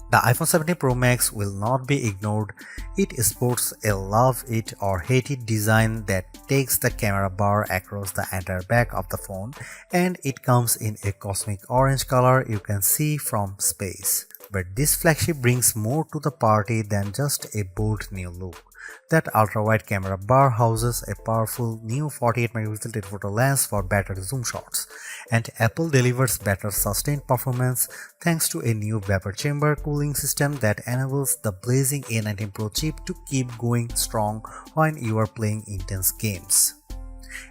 The iPhone 17 Pro Max will not be ignored. It sports a love it or hate it design that takes the camera bar across the entire back of the phone, and it comes in a cosmic orange color you can see from space. But this flagship brings more to the party than just a bold new look. That ultra-wide camera bar houses a powerful new 48-megapixel telephoto lens for better zoom shots, and Apple delivers better sustained performance thanks to a new vapor chamber cooling system that enables the blazing A19 Pro chip to keep going strong when you are playing intense games.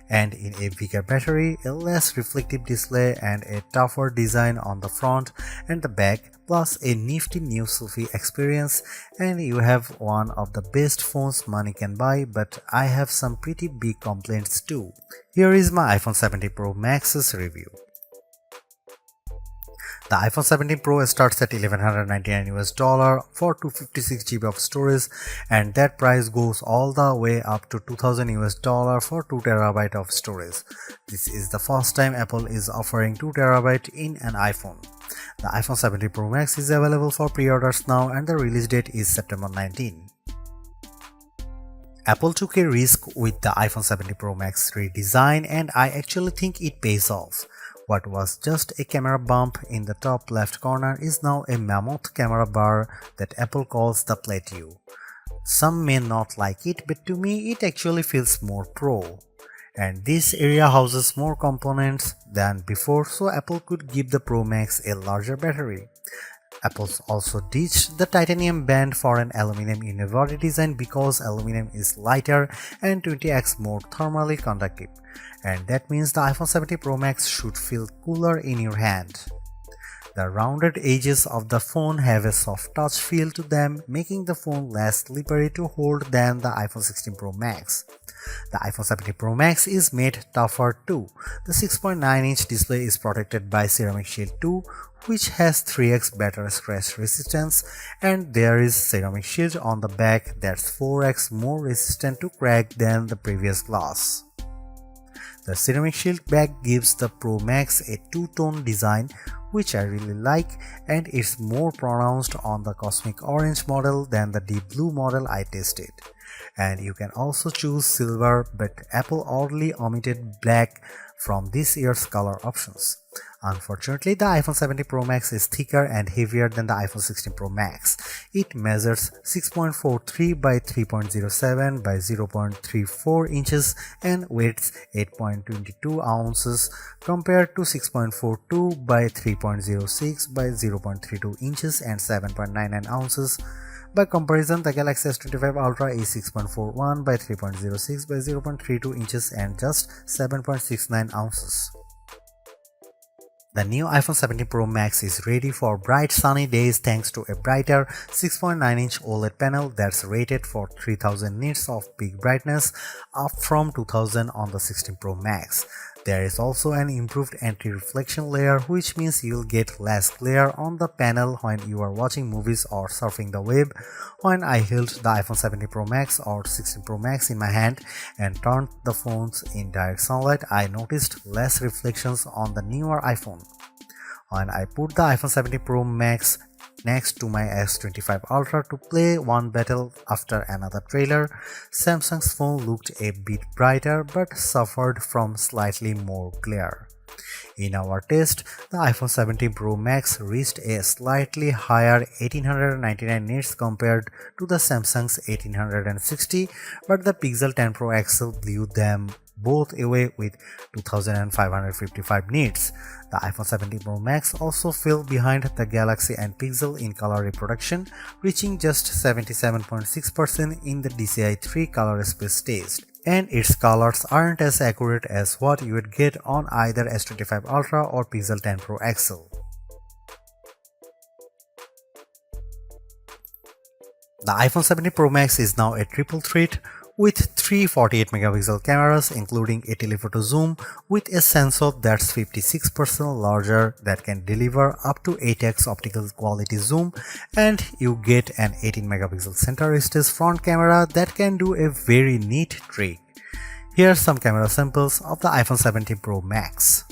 And in a bigger battery, a less reflective display, and a tougher design on the front and the back, plus a nifty new selfie experience, and you have one of the best phones money can buy. But I have some pretty big complaints too. Here is my iPhone 17 Pro Max's review. The iPhone 17 Pro starts at $1,199 for 256 GB of storage, and that price goes all the way up to $2,000 for 2 TB of storage. This is the first time Apple is offering 2 TB in an iPhone. The iPhone 17 Pro Max is available for pre-orders now, and the release date is September 19. Apple took a risk with the iPhone 17 Pro Max redesign, and I actually think it pays off. What was just a camera bump in the top left corner is now a mammoth camera bar that Apple calls the Plateau. Some may not like it, but to me it actually feels more pro. And this area houses more components than before, so Apple could give the Pro Max a larger battery. Apple also ditched the titanium band for an aluminum unibody design because aluminum is lighter and 20x more thermally conductive, and that means the iPhone 17 Pro Max should feel cooler in your hand. The rounded edges of the phone have a soft touch feel to them, making the phone less slippery to hold than the iPhone 16 Pro Max. The iPhone 17 Pro Max is made tougher too. The 6.9-inch display is protected by Ceramic Shield 2, which has 3x better scratch resistance, and there is Ceramic Shield on the back that's 4x more resistant to crack than the previous glass. The Ceramic Shield back gives the Pro Max a two-tone design, which I really like, and it's more pronounced on the Cosmic Orange model than the Deep Blue model I tested. And you can also choose silver, but Apple oddly omitted black from this year's color options. Unfortunately, the iPhone 17 Pro Max is thicker and heavier than the iPhone 16 Pro Max. It measures 6.43 by 3.07 by 0.34 inches and weighs 8.22 ounces compared to 6.42 by 3.06 by 0.32 inches and 7.99 ounces. By comparison, the Galaxy S25 Ultra is 6.41 by 3.06 by 0.32 inches and just 7.69 ounces. The new iPhone 17 Pro Max is ready for bright sunny days thanks to a brighter 6.9-inch OLED panel that's rated for 3000 nits of peak brightness, up from 2000 on the 16 Pro Max. There is also an improved anti-reflection layer, which means you'll get less glare on the panel when you are watching movies or surfing the web. When I held the iPhone 17 Pro Max or 16 Pro Max in my hand and turned the phones in direct sunlight, I noticed less reflections on the newer iPhone. When I put the iPhone 17 Pro Max next to my S25 Ultra to play one battle after another trailer, Samsung's phone looked a bit brighter but suffered from slightly more glare. In our test, the iPhone 17 Pro Max reached a slightly higher 1899 nits compared to the Samsung's 1860, but the Pixel 10 Pro XL blew them both away with 2555 nits. The iPhone 17 Pro Max also fell behind the Galaxy and Pixel in color reproduction, reaching just 77.6% in the DCI-3 color space test. And its colors aren't as accurate as what you would get on either S25 Ultra or Pixel 10 Pro XL. The iPhone 17 Pro Max is now a triple threat with three 48-megapixel cameras, including a telephoto zoom with a sensor that's 56% larger that can deliver up to 8x optical quality zoom, and you get an 18-megapixel center stage front camera that can do a very neat trick. Here are some camera samples of the iPhone 17 Pro Max.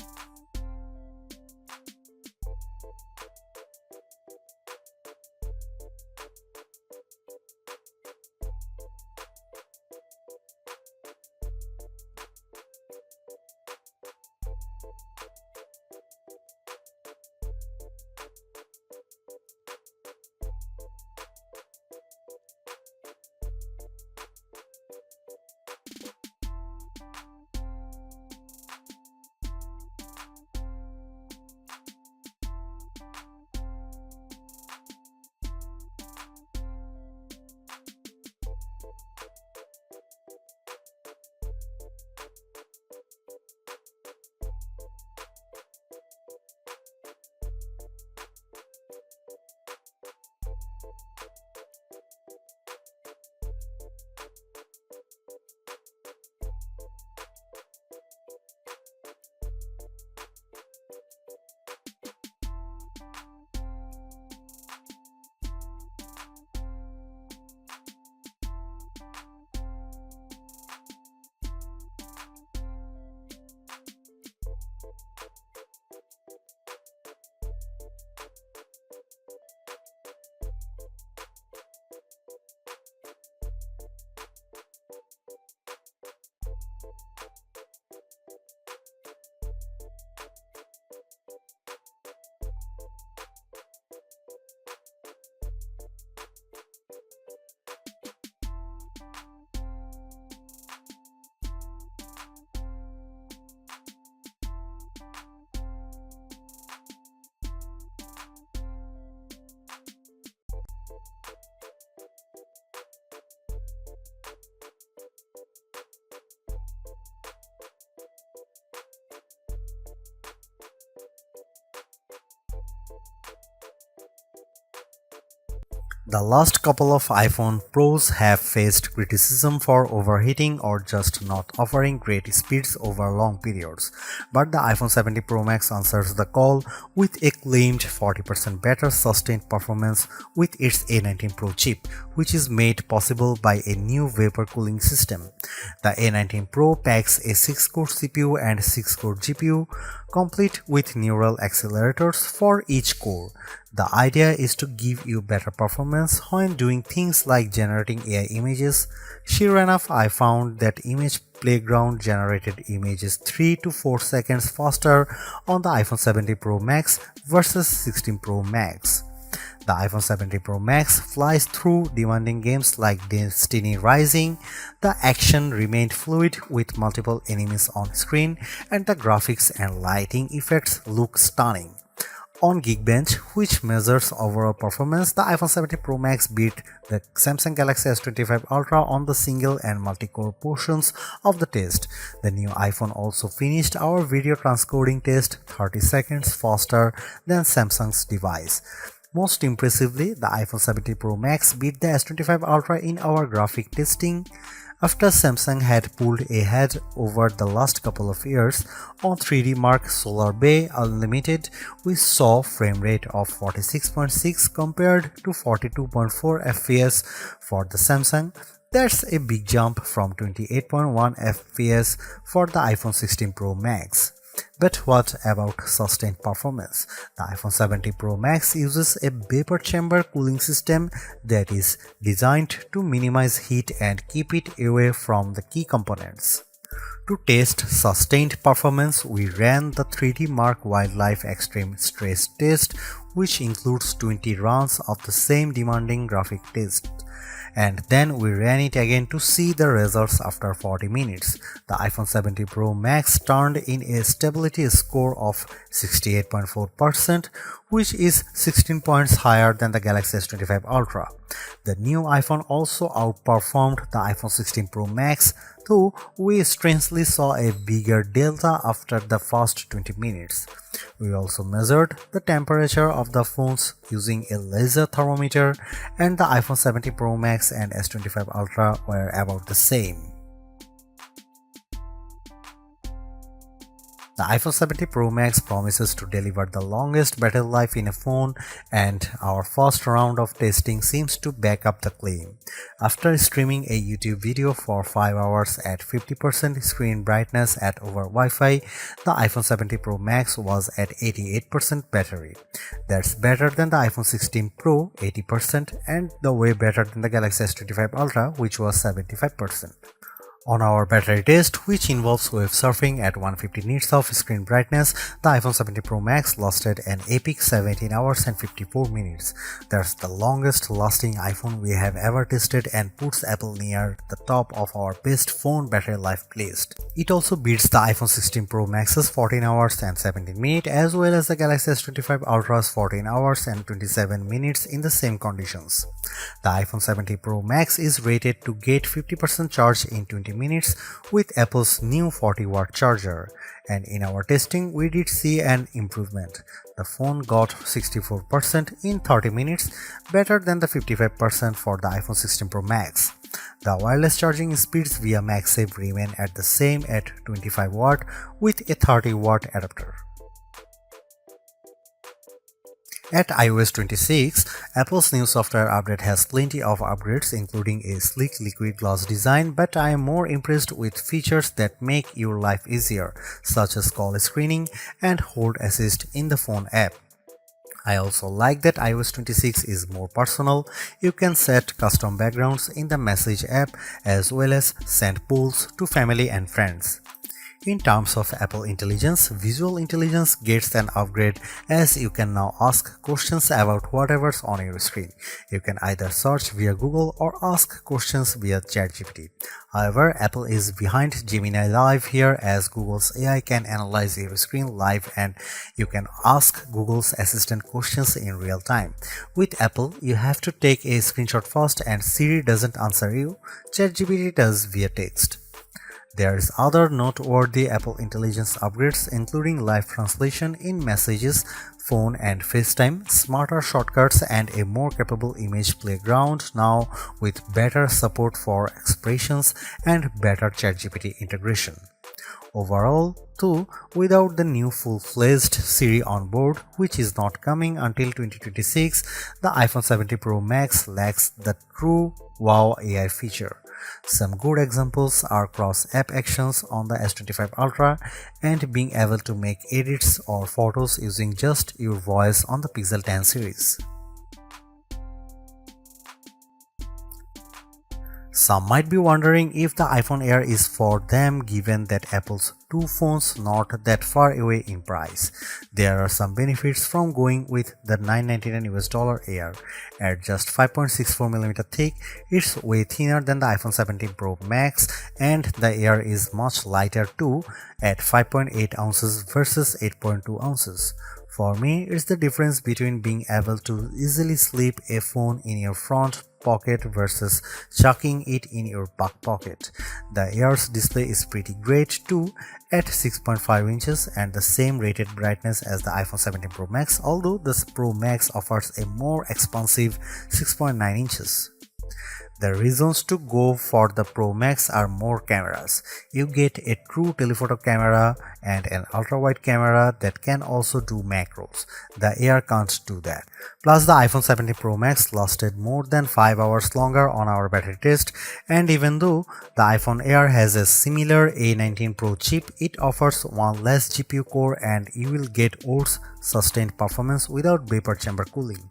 The last couple of iPhone Pros have faced criticism for overheating or just not offering great speeds over long periods, but the iPhone 70 Pro Max answers the call with a claimed 40% better sustained performance with its A19 Pro chip, which is made possible by a new vapor cooling system. The A19 Pro packs a 6-core CPU and 6-core GPU, complete with neural accelerators for each core. The idea is to give you better performance when doing things like generating AI images. Sure enough, I found that Image Playground generated images 3 to 4 seconds faster on the iPhone 70 Pro Max versus 16 Pro Max. The iPhone 70 Pro Max flies through demanding games like Destiny Rising. The action remained fluid with multiple enemies on screen, and the graphics and lighting effects look stunning. On Geekbench, which measures overall performance, the iPhone 70 Pro Max beat the Samsung Galaxy S25 Ultra on the single and multi-core portions of the test. The new iPhone also finished our video transcoding test 30 seconds faster than Samsung's device. Most impressively, the iPhone 70 Pro Max beat the S25 Ultra in our graphic testing. After Samsung had pulled ahead over the last couple of years, on 3D Mark Solar Bay Unlimited, we saw frame rate of 46.6 compared to 42.4 FPS for the Samsung. That's a big jump from 28.1 FPS for the iPhone 16 Pro Max. But what about sustained performance? The iPhone 70 Pro Max uses a vapor chamber cooling system that is designed to minimize heat and keep it away from the key components. To test sustained performance, we ran the 3D Mark Wildlife Extreme Stress Test, which includes 20 runs of the same demanding graphic test. And then we ran it again to see the results after 40 minutes. The iPhone 70 Pro Max turned in a stability score of 68.4%, which is 16 points higher than the Galaxy S25 Ultra. The new iPhone also outperformed the iPhone 16 Pro Max, though we strangely saw a bigger delta after the first 20 minutes. We also measured the temperature of the phones using a laser thermometer, and the iPhone 70 Pro Max and S25 Ultra were about the same. The iPhone 70 Pro Max promises to deliver the longest battery life in a phone, and our first round of testing seems to back up the claim. After streaming a YouTube video for 5 hours at 50% screen brightness at over Wi-Fi, the iPhone 70 Pro Max was at 88% battery. That's better than the iPhone 16 Pro 80% and the way better than the Galaxy S25 Ultra, which was 75%. On our battery test, which involves web surfing at 150 nits of screen brightness, the iPhone 70 Pro Max lasted an epic 17 hours and 54 minutes. That's the longest lasting iPhone we have ever tested and puts Apple near the top of our best phone battery life list. It also beats the iPhone 16 Pro Max's 14 hours and 17 minutes as well as the Galaxy S25 Ultra's 14 hours and 27 minutes in the same conditions. The iPhone 70 Pro Max is rated to get 50% charge in 20 minutes with Apple's new 40-watt charger, and in our testing we did see an improvement. The phone got 64% in 30 minutes, better than the 55% for the iPhone 16 Pro Max. The wireless charging speeds via MagSafe remain at the same at 25 watt with a 30-watt adapter. At iOS 26, Apple's new software update has plenty of upgrades including a sleek liquid glass design, but I am more impressed with features that make your life easier, such as call screening and hold assist in the phone app. I also like that iOS 26 is more personal. You can set custom backgrounds in the Message app as well as send polls to family and friends. In terms of Apple Intelligence, Visual Intelligence gets an upgrade as you can now ask questions about whatever's on your screen. You can either search via Google or ask questions via ChatGPT. However, Apple is behind Gemini Live here as Google's AI can analyze your screen live and you can ask Google's Assistant questions in real time. With Apple, you have to take a screenshot first and Siri doesn't answer you, ChatGPT does via text. There's other noteworthy Apple Intelligence upgrades including live translation in messages, phone and FaceTime, smarter shortcuts and a more capable image playground now with better support for expressions and better ChatGPT integration. Overall, too, without the new full-fledged Siri on board, which is not coming until 2026, the iPhone 17 Pro Max lacks the true wow AI feature. Some good examples are cross-app actions on the S25 Ultra and being able to make edits or photos using just your voice on the Pixel 10 series. Some might be wondering if the iPhone Air is for them given that Apple's two phones not that far away in price. There are some benefits from going with the $999 Air. At just 5.64mm thick, it's way thinner than the iPhone 17 Pro Max and the Air is much lighter too at 5.8 ounces versus 8.2 ounces. For me, it's the difference between being able to easily slip a phone in your front pocket versus chucking it in your back pocket. The Air's display is pretty great too at 6.5 inches and the same rated brightness as the iPhone 17 Pro Max, although the Pro Max offers a more expansive 6.9 inches. The reasons to go for the Pro Max are more cameras. You get a true telephoto camera and an ultra-wide camera that can also do macros. The Air can't do that. Plus the iPhone 17 Pro Max lasted more than 5 hours longer on our battery test, and even though the iPhone Air has a similar A19 Pro chip, it offers one less GPU core and you will get worse sustained performance without vapor chamber cooling.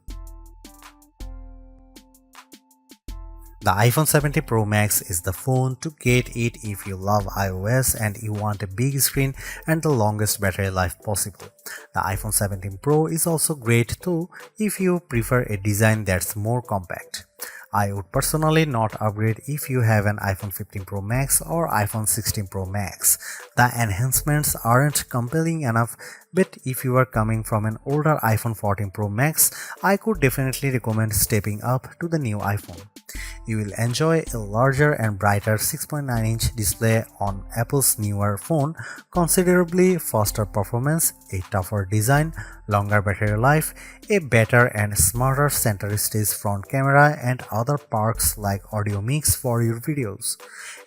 The iPhone 17 Pro Max is the phone to get it if you love iOS and you want a big screen and the longest battery life possible. The iPhone 17 Pro is also great too if you prefer a design that's more compact. I would personally not upgrade if you have an iPhone 15 Pro Max or iPhone 16 Pro Max. The enhancements aren't compelling enough, but if you are coming from an older iPhone 14 Pro Max, I could definitely recommend stepping up to the new iPhone. You will enjoy a larger and brighter 6.9-inch display on Apple's newer phone, considerably faster performance, a tougher design, longer battery life, a better and smarter center stage front camera and other perks like audio mix for your videos.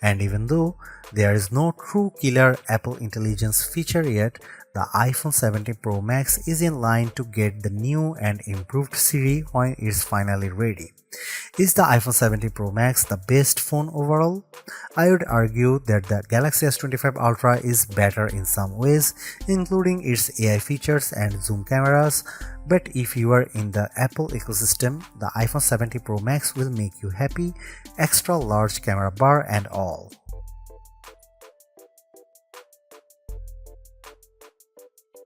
And even though there is no true killer Apple Intelligence feature yet, the iPhone 17 Pro Max is in line to get the new and improved Siri when it's finally ready. Is the iPhone 17 Pro Max the best phone overall? I would argue that the Galaxy S25 Ultra is better in some ways, including its AI features and zoom cameras, but if you are in the Apple ecosystem, the iPhone 17 Pro Max will make you happy, extra large camera bar and all.